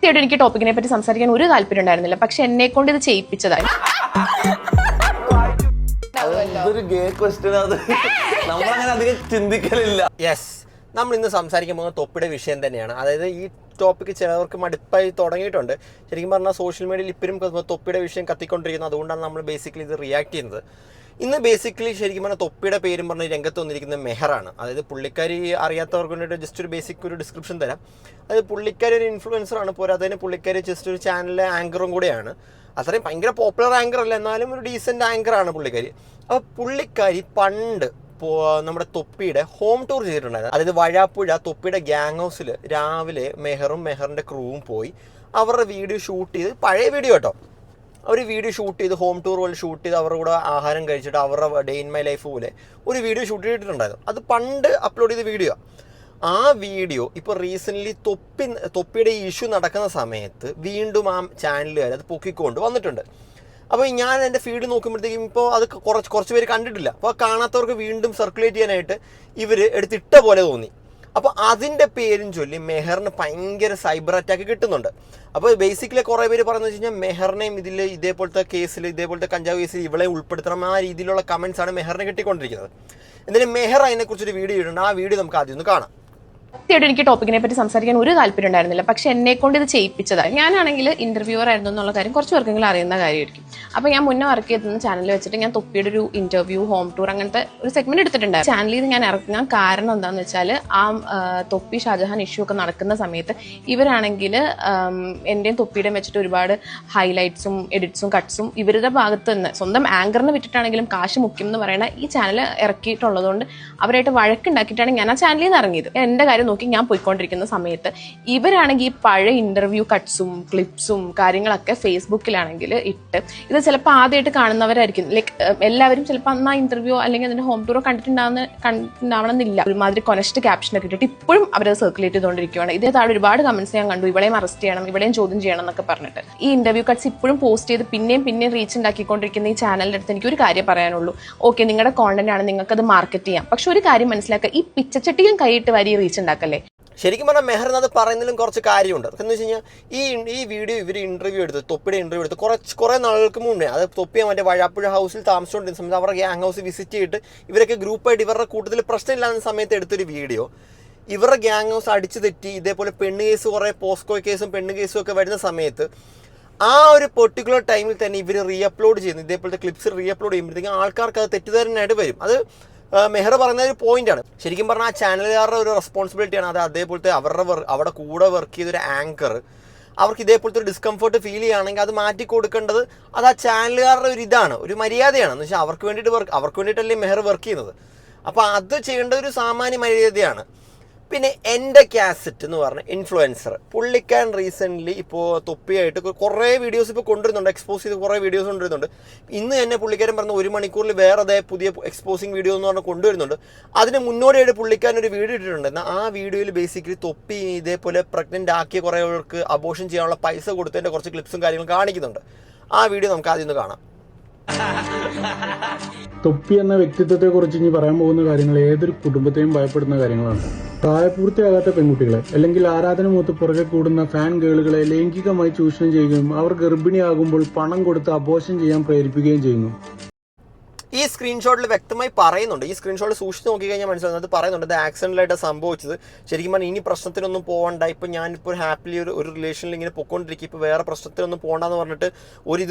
സത്യമായിട്ട് എനിക്ക് ടോപ്പിക്കിനെ പറ്റി സംസാരിക്കാൻ ഒരു താല്പര്യം ഉണ്ടായിരുന്നില്ല. പക്ഷെ എന്നെ കൊണ്ട് ഇത് ചെയ്യിപ്പിച്ചതായി. നമ്മൾ ഇന്ന് സംസാരിക്കാൻ പോകുന്ന തൊപ്പിയുടെ വിഷയം തന്നെയാണ്. അതായത് ഈ ടോപ്പിക്ക് ചിലവർക്ക് മടുപ്പായി തുടങ്ങിയിട്ടുണ്ട്. ശരിക്കും പറഞ്ഞാൽ സോഷ്യൽ മീഡിയയിൽ ഇപ്പോഴും തൊപ്പിയുടെ വിഷയം കത്തിക്കൊണ്ടിരിക്കുന്നത്. അതുകൊണ്ടാണ് നമ്മൾ ബേസിക്കലി ഇത് റിയാക്ട് ചെയ്യുന്നത്. ഇന്ന് ബേസിക്കലി ശരിക്കും പറഞ്ഞാൽ തൊപ്പിയുടെ പേരും പറഞ്ഞ് രംഗത്ത് വന്നിരിക്കുന്നത് മെഹറാണ്. അതായത് പുള്ളിക്കാരി അറിയാത്തവർക്ക് വേണ്ടിയിട്ട് ജസ്റ്റ് ഒരു ബേസിക് ഒരു ഡിസ്ക്രിപ്ഷൻ തരാം. അതായത് പുള്ളിക്കാരി ഒരു ഇൻഫ്ലുവൻസറാണ്. പോരാത്തതിന് പുള്ളിക്കാരി ജസ്റ്റ് ഒരു ചാനലിലെ ആങ്കറും കൂടെയാണ്. അത്രയും ഭയങ്കര പോപ്പുലർ ആങ്കർ അല്ല, എന്നാലും ഒരു ഡീസൻറ്റ് ആങ്കറാണ് പുള്ളിക്കാരി. അപ്പോൾ പുള്ളിക്കാരി പണ്ട് നമ്മുടെ തൊപ്പിയുടെ ഹോം ടൂർ ചെയ്തിട്ടുണ്ടായിരുന്നു. അതായത് വഴാപ്പുഴ തൊപ്പിയുടെ ഗ്യാങ് ഹൗസിൽ രാവിലെ മെഹറിൻ്റെ ക്രൂവും പോയി അവരുടെ വീഡിയോ ഷൂട്ട് ചെയ്ത്, പഴയ വീഡിയോ കേട്ടോ, അവർ വീഡിയോ ഷൂട്ട് ചെയ്ത് ഹോം ടൂർ പോലെ ഷൂട്ട് ചെയ്ത് അവരുടെ കൂടെ ആഹാരം കഴിച്ചിട്ട് അവരുടെ ഡേ ഇൻ മൈ ലൈഫ് പോലെ ഒരു വീഡിയോ ഷൂട്ട് ചെയ്തിട്ടുണ്ടായിരുന്നു. അത് പണ്ട് അപ്ലോഡ് ചെയ്ത വീഡിയോ. ആ വീഡിയോ ഇപ്പോൾ റീസെൻ്റ്ലി തൊപ്പിയുടെ ഈ ഇഷ്യൂ നടക്കുന്ന സമയത്ത് വീണ്ടും ആ ചാനലുകാർ അത് പൊക്കിക്കൊണ്ട് വന്നിട്ടുണ്ട്. അപ്പോൾ ഞാൻ എൻ്റെ ഫീഡ് നോക്കുമ്പോഴത്തേക്കും ഇപ്പോൾ അത് കുറച്ച് പേര് കണ്ടിട്ടില്ല. അപ്പോൾ കാണാത്തവർക്ക് വീണ്ടും സർക്കുലേറ്റ് ചെയ്യാനായിട്ട് ഇവർ എടുത്തിട്ട പോലെ തോന്നി. അപ്പോൾ അതിൻ്റെ പേരും ചൊല്ലി മെഹറിന് ഭയങ്കര സൈബർ അറ്റാക്ക് കിട്ടുന്നുണ്ട്. അപ്പോൾ ബേസിക്കലി കുറേ പേര് പറയുന്നത് വെച്ച് കഴിഞ്ഞാൽ മെഹറിനെയും ഇതേപോലത്തെ കേസിൽ, ഇതേപോലത്തെ കഞ്ചാവ് കേസിൽ ഇവളെ ഉൾപ്പെടുത്തണം, ആ രീതിയിലുള്ള കമൻസാണ് മെഹറിനെ കിട്ടിക്കൊണ്ടിരിക്കുന്നത്. എന്തായാലും മെഹർ അതിനെക്കുറിച്ചൊരു വീഡിയോ ഇടുന്നുണ്ട്. ആ വീഡിയോ നമുക്ക് ആദ്യം ഒന്ന് കാണാം. സത്യമായിട്ട് എനിക്ക് ടോപ്പിക്കിനെ പറ്റി സംസാരിക്കാൻ ഒരു താല്പര്യം ഉണ്ടായിരുന്നില്ല. പക്ഷെ എന്നെ കൊണ്ട് ഇത് ചെയ്യിപ്പിച്ചതായി. ഞാനാണെങ്കിൽ ഇന്റർവ്യൂവർ ആയിരുന്നു എന്നുള്ള കാര്യം കുറച്ച് പേർക്കെങ്കിലും അറിയുന്ന കാര്യമായിരിക്കും. അപ്പോൾ ഞാൻ മുന്നേ വർക്ക് ചെയ്തിരുന്ന ചാനലിൽ വെച്ചിട്ട് ഞാൻ തൊപ്പിയുടെ ഒരു ഇന്റർവ്യൂ, ഹോം ടൂർ അങ്ങനത്തെ ഒരു സെഗ്മെന്റ് എടുത്തിട്ടുണ്ടായിരുന്നു. ചാനലിൽ നിന്ന് ഞാൻ ഇറങ്ങാൻ കാരണം എന്താണെന്ന് വെച്ചാൽ ആ തൊപ്പി ഷാജഹാൻ ഇഷ്യൂ ഒക്കെ നടക്കുന്ന സമയത്ത് ഇവരാണെങ്കിൽ എൻ്റെയും തൊപ്പിയുടെയും വെച്ചിട്ട് ഒരുപാട് ഹൈലൈറ്റ്സും എഡിറ്റ്സും കട്ട്സും ഇവരുടെ ഭാഗത്ത് നിന്ന് സ്വന്തം ആങ്കറിനെ വിട്ടിട്ടാണെങ്കിലും കാശ് മുഖ്യം എന്ന് പറയുന്ന ഈ ചാനൽ ഇറക്കിയിട്ടുള്ളതുകൊണ്ട് അവരായിട്ട് വഴക്കുണ്ടാക്കിയിട്ടാണ് ഞാൻ ആ ചാനലിൽ നിന്ന് ഇറങ്ങിയത്. എൻ്റെ കാര്യം നോക്കി ഞാൻ പോയിക്കൊണ്ടിരിക്കുന്ന സമയത്ത് ഇവരാണെങ്കിൽ ഈ പഴയ ഇന്റർവ്യൂ കട്ട്സും ക്ലിപ്സും കാര്യങ്ങളൊക്കെ ഫേസ്ബുക്കിലാണെങ്കിൽ ഇട്ട്, ഇത് ചിലപ്പോൾ ആദ്യമായിട്ട് കാണുന്നവരായിരിക്കും. ലൈക്ക് എല്ലാവരും ചിലപ്പോൾ അന്ന് ആ ഇന്റർവ്യൂ അല്ലെങ്കിൽ അതിന്റെ ഹോം ടൂറോ കണ്ടിട്ടുണ്ടാവണമെന്നില്ല. ഒരുമാതിരി കൊനസ്റ്റ് ക്യാപ്ഷനൊക്കെ ഇട്ടിട്ട് ഇപ്പോഴും അവരത് സർക്കുലേറ്റ് ചെയ്തുകൊണ്ടിരിക്കുകയാണ്. ഇതേ താഴെ ഒരുപാട് കമന്റ്സ് ഞാൻ കണ്ടു, ഇവിടെയും അറസ്റ്റ് ചെയ്യണം, ഇവിടെയും ചോദ്യം ചെയ്യണം എന്നൊക്കെ പറഞ്ഞിട്ട്. ഈ ഇന്റർവ്യൂ കട്ട്സ് ഇപ്പോഴും പോസ്റ്റ് ചെയ്ത് പിന്നെയും റീച്ച് ഉണ്ടാക്കിക്കൊണ്ടിരിക്കുന്ന ഈ ചാനലിന്റെ അടുത്ത് എനിക്ക് ഒരു കാര്യം പറയാനുള്ളൂ. ഓക്കെ, നിങ്ങളുടെ കോണ്ടന്റ് ആണ്, നിങ്ങൾക്കത് മാർക്കറ്റ് ചെയ്യാം. പക്ഷെ ഒരു കാര്യം മനസ്സിലാക്കുക, ഈ പിച്ചച്ചട്ടിയും കൈയിട്ട് വരി റീച്ച് ഉണ്ടാക്കല്ലേ. ശരിക്കും പറഞ്ഞാൽ മെഹർ അത് പറയുന്നതിലും കുറച്ച് കാര്യമുണ്ട്. എന്ന് വെച്ച് കഴിഞ്ഞാൽ ഈ വീഡിയോ ഇവർ ഇന്റർവ്യൂ എടുത്ത്, തൊപ്പിയുടെ ഇന്റർവ്യൂ എടുത്ത് കുറേ നാളുകൾക്ക് മുന്നേ, അത് തൊപ്പിയ മറ്റേ വഴാപ്പുഴ ഹൗസിൽ താമസിച്ചുകൊണ്ടിരുന്ന സമയത്ത് അവരുടെ ഗ്യാങ് ഹൗസ് വിസിറ്റ് ചെയ്തിട്ട് ഇവരൊക്കെ ഗ്രൂപ്പായിട്ട് ഇവരുടെ കൂട്ടത്തിൽ പ്രശ്നമില്ലാത്ത സമയത്ത് എടുത്തൊരു വീഡിയോ. ഇവരുടെ ഗ്യാങ് ഹൗസ് അടിച്ചു തെറ്റി ഇതേപോലെ പെണ്ണ് കേസ്, കുറേ പോസ്കോ കേസും പെണ്ണ് കേസും ഒക്കെ വരുന്ന സമയത്ത് ആ ഒരു പെർട്ടിക്കുലർ ടൈമിൽ തന്നെ ഇവർ റീഅപ്ലോഡ് ചെയ്യുന്നു. ഇതേപോലത്തെ ക്ലിപ്സ് റീഅപ്ലോഡ് ചെയ്യുമ്പോഴത്തേക്കും ആൾക്കാർക്ക് അത് തെറ്റിദ്ധാരണയായിട്ട് വരും. അത് മെഹർ പറയുന്ന ഒരു പോയിന്റാണ്. ശരിക്കും പറഞ്ഞാൽ ആ ചാനലുകാരുടെ ഒരു റെസ്പോൺസിബിലിറ്റിയാണ്. അത് അതേപോലത്തെ അവിടെ കൂടെ വർക്ക് ചെയ്തൊരു ആങ്കർ അവർക്ക് ഇതേപോലത്തെ ഒരു ഡിസ്കംഫർട്ട് ഫീൽ ചെയ്യുകയാണെങ്കിൽ അത് മാറ്റി കൊടുക്കേണ്ടത് അത് ആ ചാനലുകാരുടെ ഒരു ഇതാണ്, ഒരു മര്യാദയാണ്. എന്ന് വെച്ചാൽ അവർക്ക് വേണ്ടിയിട്ടല്ലേ മെഹർ വർക്ക് ചെയ്യുന്നത്. അപ്പോൾ അത് ചെയ്യേണ്ട ഒരു സാമാന്യ മര്യാദയാണ്. പിന്നെ എൻ്റെ കാസറ്റ് എന്ന് പറഞ്ഞ ഇൻഫ്ലുവൻസർ പുള്ളിക്കാരൻ റീസെൻ്റ്ലി ഇപ്പോൾ തൊപ്പിയായിട്ട് കുറേ വീഡിയോസ് ഇപ്പോൾ കൊണ്ടുവരുന്നുണ്ട്, എക്സ്പോസ് ചെയ്ത് കുറേ വീഡിയോസ് കൊണ്ടുവരുന്നുണ്ട്. ഇന്ന് തന്നെ പുള്ളിക്കാരൻ പറഞ്ഞ 1 മണിക്കൂറിൽ വേറെ പുതിയ എക്സ്പോസിങ് വീഡിയോ എന്ന് പറഞ്ഞാൽ കൊണ്ടുവരുന്നുണ്ട്. അതിന് മുന്നോടിയായിട്ട് പുള്ളിക്കാരൻ ഒരു വീഡിയോ ഇട്ടിട്ടുണ്ട്. എന്നാൽ ആ വീഡിയോയിൽ ബേസിക്കലി തൊപ്പി ഇതേപോലെ പ്രഗ്നൻ്റ് ആക്കിയ കുറേ പേർക്ക് അബോർഷൻ ചെയ്യാനുള്ള പൈസ കൊടുത്തതിൻ്റെ കുറച്ച് ക്ലിപ്സും കാര്യങ്ങളും കാണിക്കുന്നുണ്ട്. ആ വീഡിയോ നമുക്ക് ആദ്യം ഒന്ന് കാണാം. തൊപ്പി എന്ന വ്യക്തിത്വത്തെ കുറിച്ച് ഇനി പറയാൻ പോകുന്ന കാര്യങ്ങൾ ഏതൊരു കുടുംബത്തെയും ഭയപ്പെടുന്ന കാര്യങ്ങളാണ്. പ്രായപൂർത്തിയാകാത്ത പെൺകുട്ടികളെ അല്ലെങ്കിൽ ആരാധന മൂത്ത് പുറകെ കൂടുന്ന ഫാൻ ഗേളുകളെ ലൈംഗികമായി ചൂഷണം ചെയ്യുകയും അവർ ഗർഭിണിയാകുമ്പോൾ പണം കൊടുത്ത് അബോർഷൻ ചെയ്യാൻ പ്രേരിപ്പിക്കുകയും ചെയ്യുന്നു. ഈ സ്ക്രീൻഷോട്ടിൽ വ്യക്തമായി പറയുന്നുണ്ട്. ഈ സ്ക്രീൻഷോട്ട് സൂക്ഷിച്ച് നോക്കിക്കഴിഞ്ഞാൽ മനസ്സിലാകുന്നത് പറയുന്നുണ്ട് ഇത് ആക്സിഡൻ്റലായിട്ട് സംഭവിച്ചത്. ശരിക്കും പറഞ്ഞാൽ ഇനി പ്രശ്നത്തിനൊന്നും പോകണ്ട, ഇപ്പം ഞാനിപ്പോൾ ഹാപ്പിലി ഒരു റിലേഷനിൽ ഇങ്ങനെ പൊയ്ക്കൊണ്ടിരിക്കും, ഇപ്പോൾ വേറെ പ്രശ്നത്തിനൊന്നും പോകണ്ടെന്ന് പറഞ്ഞിട്ട്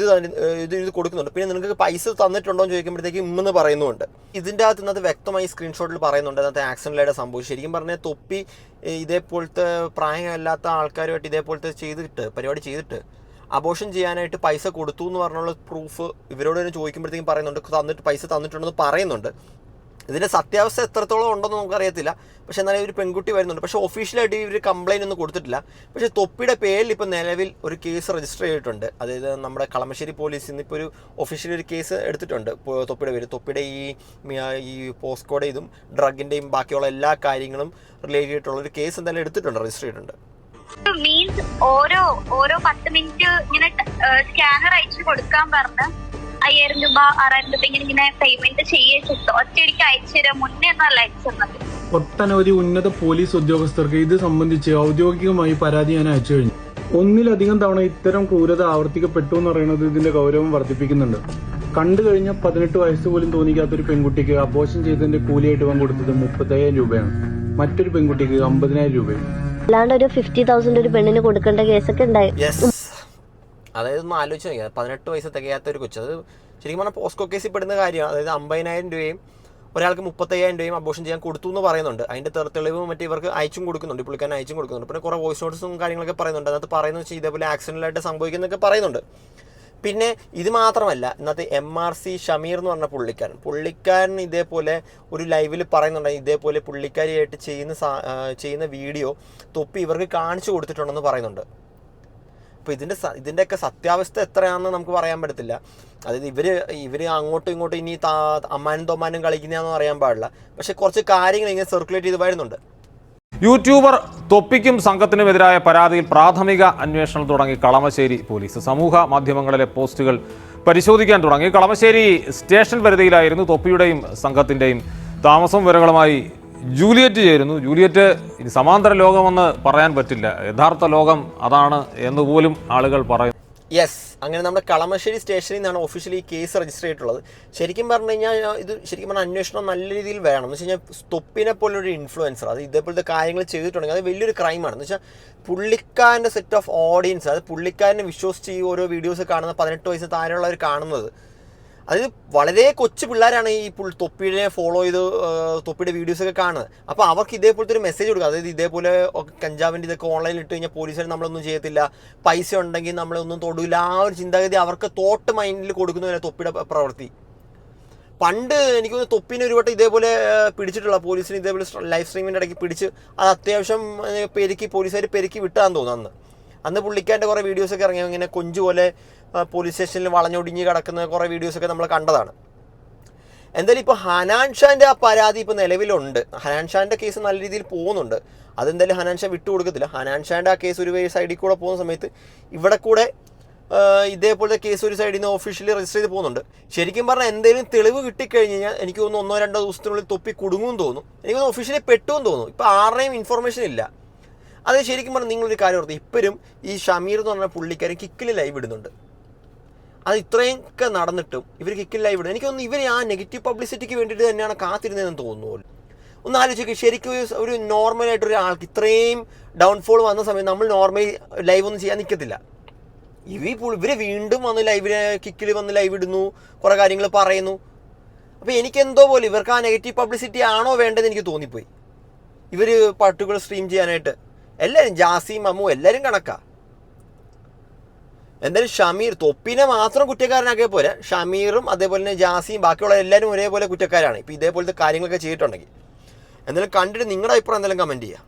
ഇത് കൊടുക്കുന്നുണ്ട്. പിന്നെ നിങ്ങൾക്ക് പൈസ തന്നിട്ടുണ്ടോ എന്ന് ചോദിക്കുമ്പോഴത്തേക്ക് ഇമ്മെന്ന് പറയുന്നുണ്ട്. ഇതിൻ്റെ അകത്ത് ഇന്നത്തെ വ്യക്തമായി സ്ക്രീൻഷോട്ടിൽ പറയുന്നുണ്ട് അതിനകത്ത് ആക്സിഡൻ്റലായിട്ട് സംഭവിച്ചു. ശരിക്കും പറഞ്ഞാൽ തൊപ്പി ഇതേപോലത്തെ പ്രായമല്ലാത്ത ആൾക്കാരുമായിട്ട് ഇതേപോലത്തെ പരിപാടി ചെയ്തിട്ട് അബോർഷൻ ചെയ്യാനായിട്ട് പൈസ കൊടുത്തു എന്ന് പറഞ്ഞുള്ള പ്രൂഫ് ഇവരോട് തന്നെ ചോദിക്കുമ്പോഴത്തേക്കും പറയുന്നുണ്ട്, പൈസ തന്നിട്ടുണ്ടെന്ന് പറയുന്നുണ്ട്. ഇതിൻ്റെ സത്യാവസ്ഥ എത്രത്തോളം ഉണ്ടെന്ന് നമുക്കറിയത്തില്ല. പക്ഷേ എന്നാലും ഒരു പെൺകുട്ടി വരുന്നുണ്ട്. പക്ഷേ ഒഫീഷ്യലായിട്ട് ഇവർ കംപ്ലയിൻ്റ് ഒന്നും കൊടുത്തിട്ടില്ല. പക്ഷേ തൊപ്പിയുടെ പേരിൽ ഇപ്പോൾ നിലവിൽ ഒരു കേസ് രജിസ്റ്റർ ചെയ്തിട്ടുണ്ട്. അതായത് നമ്മുടെ കളമശ്ശേരി പോലീസിൽ നിന്ന് ഇപ്പോൾ ഒരു ഒഫീഷ്യലി ഒരു കേസ് എടുത്തിട്ടുണ്ട് തൊപ്പിയുടെ പേര്. തൊപ്പിയുടെ ഈ പോസ്കോയുടെ ഇതും ഡ്രഗിൻ്റെയും ബാക്കിയുള്ള എല്ലാ കാര്യങ്ങളും റിലേറ്റ് ചെയ്തിട്ടുള്ള ഒരു കേസ് എന്തായാലും എടുത്തിട്ടുണ്ട്, രജിസ്റ്റർ ചെയ്തിട്ടുണ്ട്. മീൻസ് ഓരോ 10 മിനിറ്റ് ഇങ്ങനെ സ്കാനർ അയച്ചു കൊടുക്കാൻ പറഞ്ഞ് 5000 രൂപ 6000 രൂപ ഇങ്ങനെ പേയ്മെന്റ് ചെയ്യിച്ചിട്ട് ഒറ്റയടിക്ക് അയച്ചു തരാം. മുന്നേ ഒന്നല്ല അയച്ചു തന്നത്. ഒട്ടനവധി ഉന്നത പോലീസ് ഉദ്യോഗസ്ഥർക്ക് ഇത് സംബന്ധിച്ച് ഔദ്യോഗികമായി പരാതി ഞാൻ അയച്ചു കഴിഞ്ഞു. ഒന്നിലധികം തവണ ഇത്തരം ക്രൂരത ആവർത്തിക്കപ്പെട്ടു എന്ന് പറയുന്നത് ഇതിന്റെ ഗൗരവം വർദ്ധിപ്പിക്കുന്നുണ്ട്. കണ്ടു കഴിഞ്ഞ 18 വയസ്സ് പോലും തോന്നിക്കാത്തൊരു പെൺകുട്ടിക്ക് അബോർഷൻ ചെയ്തതിന്റെ കൂലിയായിട്ട് ഇവൻ കൊടുത്തത് 35,000 രൂപയാണ്. മറ്റൊരു പെൺകുട്ടിക്ക് 50,000 രൂപയും. അല്ലാണ്ട് ഒരു 50,000 ഒരു പെണ്ണിന് കൊടുക്കേണ്ട കേസൊക്കെ ഉണ്ടായി. അതായത് ഒന്ന് ആലോചിച്ച് നോക്കിയാൽ 18 വയസ്സ് തികയാത്ത ഒരു കൊച്ചു, അത് ശരിക്കും പറഞ്ഞാൽ പോസ്കോ കേസിൽ പെടുന്ന കാര്യമാണ്. അതായത് 50,000 രൂപയും ഒരാൾക്ക് 35,000 രൂപയും അബോർഷൻ ചെയ്യാൻ കൊടുത്തു എന്ന് പറയുന്നുണ്ട്. അതിൻ്റെ തെളിവ് മറ്റേ ഇവർക്ക് അയച്ചും കൊടുക്കുന്നുണ്ട്, പുള്ളിക്കാരൻ അയച്ചും കൊടുക്കുന്നുണ്ട്. പിന്നെ കുറേ വോയിസ് നോട്ട്സും കാര്യങ്ങളൊക്കെ പറയുന്നുണ്ട്. അതിനകത്ത് പറയുന്നത് വെച്ചാൽ ഇതേപോലെ ആക്സിഡൻ്റലായിട്ട് സംഭവിക്കുന്നതൊക്കെ പറയുന്നുണ്ട്. പിന്നെ ഇത് മാത്രമല്ല, ഇന്നത്തെ MRC ഷമീർ എന്ന് പറഞ്ഞ പുള്ളിക്കാരൻ ഇതേപോലെ ഒരു ലൈവിൽ പറയുന്നുണ്ട്, ഇതേപോലെ പുള്ളിക്കാരിയായിട്ട് ചെയ്യുന്ന വീഡിയോ തൊപ്പി ഇവർക്ക് കാണിച്ചു കൊടുത്തിട്ടുണ്ടെന്ന് പറയുന്നുണ്ട്. അപ്പോൾ ഇതിൻ്റെയൊക്കെ സത്യാവസ്ഥ എത്രയാണെന്ന് നമുക്ക് പറയാൻ പറ്റത്തില്ല. അതായത് ഇവർ അങ്ങോട്ടും ഇങ്ങോട്ടും ഇനി അമ്മാനും തൊമ്മാനും കളിക്കുന്നതാണെന്ന് അറിയാൻ പാടില്ല. പക്ഷെ കുറച്ച് കാര്യങ്ങൾ ഇങ്ങനെ സർക്കുലേറ്റ് ചെയ്ത് വരുന്നുണ്ട്. യൂട്യൂബർ തൊപ്പിക്കും സംഘത്തിനുമെതിരായ പരാതിയിൽ പ്രാഥമിക അന്വേഷണം തുടങ്ങി കളമശ്ശേരി പോലീസ്. സമൂഹ മാധ്യമങ്ങളിലെ പോസ്റ്റുകൾ പരിശോധിക്കാൻ തുടങ്ങി. കളമശ്ശേരി സ്റ്റേഷൻ പരിധിയിലായിരുന്നു തൊപ്പിയുടെയും സംഘത്തിൻ്റെയും താമസം. വിവരങ്ങളുമായി ജൂലിയറ്റ് ചേരുന്നു. ജൂലിയറ്റ്, ഇനി സമാന്തര ലോകമെന്ന് പറയാൻ പറ്റില്ല, യഥാർത്ഥ ലോകം അതാണ് എന്ന് പോലും ആളുകൾ പറയും. യെസ്, അങ്ങനെ നമ്മുടെ കളമശ്ശേരി സ്റ്റേഷനിൽ നിന്നാണ് ഒഫീഷ്യലി കേസ് രജിസ്റ്റർ ചെയ്തിട്ടുള്ളത്. ശരിക്കും പറഞ്ഞു കഴിഞ്ഞാൽ ഇത് ശരിക്കും പറഞ്ഞാൽ അന്വേഷണം നല്ല രീതിയിൽ വേണം. എന്ന് വെച്ച് കഴിഞ്ഞാൽ തൊപ്പിനെ പോലൊരു ഇൻഫ്ലുവൻസർ അത് ഇതേപോലത്തെ കാര്യങ്ങൾ ചെയ്തിട്ടുണ്ടെങ്കിൽ അത് വലിയൊരു ക്രൈമാണ്. എന്ന് വെച്ചാൽ പുള്ളിക്കാരൻ്റെ സെറ്റ് ഓഫ് ഓഡിയൻസ്, അത് പുള്ളിക്കാരനെ വിശ്വസിച്ച് ഈ ഓരോ വീഡിയോസ് കാണുന്ന 18 വയസ്സ് താഴെയുള്ളവർ കാണുന്നത്, അതായത് വളരെ കൊച്ചു പിള്ളേരാണ് ഈ തൊപ്പിയെ ഫോളോ ചെയ്ത് തൊപ്പിയുടെ വീഡിയോസൊക്കെ കാണുന്നത്. അപ്പോൾ അവർക്ക് ഇതേപോലത്തെ ഒരു മെസ്സേജ് കൊടുക്കുക, അതായത് ഇതേപോലെ കഞ്ചാവിൻ്റെ ഇതൊക്കെ ഓൺലൈനിൽ ഇട്ട് കഴിഞ്ഞാൽ പോലീസുകാർ നമ്മളൊന്നും ചെയ്യത്തില്ല, പൈസ ഉണ്ടെങ്കിൽ നമ്മളൊന്നും തൊടില്ല, ആ ഒരു ചിന്താഗതി അവർക്ക് തോട്ട് മൈൻഡിൽ കൊടുക്കുന്നതിന് തൊപ്പിയുടെ പ്രവൃത്തി. പണ്ട് എനിക്ക് തൊപ്പിനെ ഒരു വട്ടം ഇതേപോലെ പിടിച്ചിട്ടുള്ള പോലീസിന് ഇതേപോലെ ലൈവ് സ്ട്രീമിൻ്റെ ഇടയ്ക്ക് പിടിച്ച് അത് അത്യാവശ്യം പോലീസുകാർ പെരുക്കി വിട്ടാന്ന് തോന്നുന്നു. അന്ന് പുള്ളിക്കാരൻ്റെ കുറേ വീഡിയോസൊക്കെ ഇറങ്ങി, ഇങ്ങനെ കൊഞ്ചു പോലെ പോലീസ് സ്റ്റേഷനിൽ വളഞ്ഞൊടിഞ്ഞ് കിടക്കുന്ന കുറേ വീഡിയോസൊക്കെ നമ്മൾ കണ്ടതാണ്. എന്തായാലും ഇപ്പോൾ ഹനാൻ ഷാൻ്റെ ആ പരാതി ഇപ്പോൾ നിലവിലുണ്ട്. ഹനാൻ ഷാൻ്റെ കേസ് നല്ല രീതിയിൽ പോകുന്നുണ്ട്. അതെന്തായാലും ഹനാൻ ഷാ വിട്ടുകൊടുക്കത്തില്ല. ഹനാൻ ഷാൻ്റെ ആ കേസ് ഒരു സൈഡിൽ കൂടെ പോകുന്ന സമയത്ത് ഇവിടെ കൂടെ ഇതേപോലത്തെ കേസ് ഒരു സൈഡിൽ നിന്ന് ഒഫീഷ്യലി രജിസ്റ്റർ ചെയ്ത് പോകുന്നുണ്ട്. ശരിക്കും പറഞ്ഞാൽ എന്തെങ്കിലും തെളിവ് കിട്ടിക്കഴിഞ്ഞ് കഴിഞ്ഞാൽ എനിക്ക് തോന്നുന്നു 1-2 ദിവസത്തിനുള്ളിൽ തൊപ്പി കുടുങ്ങുമെന്ന് തോന്നുന്നു. എനിക്ക് തോന്നുന്നു ഒഫീഷ്യലി പെട്ടുമെന്ന് തോന്നുന്നു. ഇപ്പോൾ ആരുടെയും ഇൻഫർമേഷൻ ഇല്ല. അത് ശരിക്കും പറഞ്ഞാൽ നിങ്ങളൊരു കാര്യം ഓർത്ത്, ഇപ്പോഴും ഈ ഷമീർ എന്ന് പറഞ്ഞ പുള്ളിക്കാരൻ കിക്കിൽ ലൈവ് ഇടുന്നുണ്ട്. അത് ഇത്രയൊക്കെ നടന്നിട്ടും ഇവർ കിക്കിൽ ലൈവ് ഇടും. എനിക്ക് തോന്നുന്നു ഇവർ ആ നെഗറ്റീവ് പബ്ലിസിറ്റിക്ക് വേണ്ടിയിട്ട് തന്നെയാണ് കാത്തിരുന്നതെന്ന് തോന്നുന്നു. ഒന്ന് ആലോചിക്കുക, ശരിക്കും ഒരു നോർമലായിട്ടൊരു ആൾക്ക് ഇത്രയും ഡൗൺഫോൾ വന്ന സമയത്ത് നമ്മൾ നോർമലി ലൈവ് ഒന്നും ചെയ്യാൻ നിൽക്കത്തില്ല. ഇവർ വീണ്ടും വന്ന് ലൈവിന് കിക്കിൽ വന്ന് ലൈവ് ഇടുന്നു, കുറേ കാര്യങ്ങൾ പറയുന്നു. അപ്പോൾ എനിക്കെന്തോ പോലെ ഇവർക്ക് ആ നെഗറ്റീവ് പബ്ലിസിറ്റി ആണോ വേണ്ടതെന്ന് എനിക്ക് തോന്നിപ്പോയി. ഇവർ പർട്ടിക്കുലർ സ്ട്രീം ചെയ്യാനായിട്ട് എല്ലാവരും, ജാസിയും അമ്മു എല്ലാവരും കണക്കാ. എന്തായാലും ഷമീർ തൊപ്പിനെ മാത്രം കുറ്റക്കാരനാക്കിയ പോലെ ഷമീറും അതേപോലെ തന്നെ ജാസിയും ബാക്കിയുള്ള എല്ലാവരും ഒരേപോലെ കുറ്റക്കാരാണ് ഇപ്പോൾ ഇതേപോലത്തെ കാര്യങ്ങളൊക്കെ ചെയ്തിട്ടുണ്ടെങ്കിൽ. എന്തായാലും കണ്ടിട്ട് നിങ്ങളുടെ അഭിപ്രായം എന്തായാലും കമൻറ്റ് ചെയ്യുക.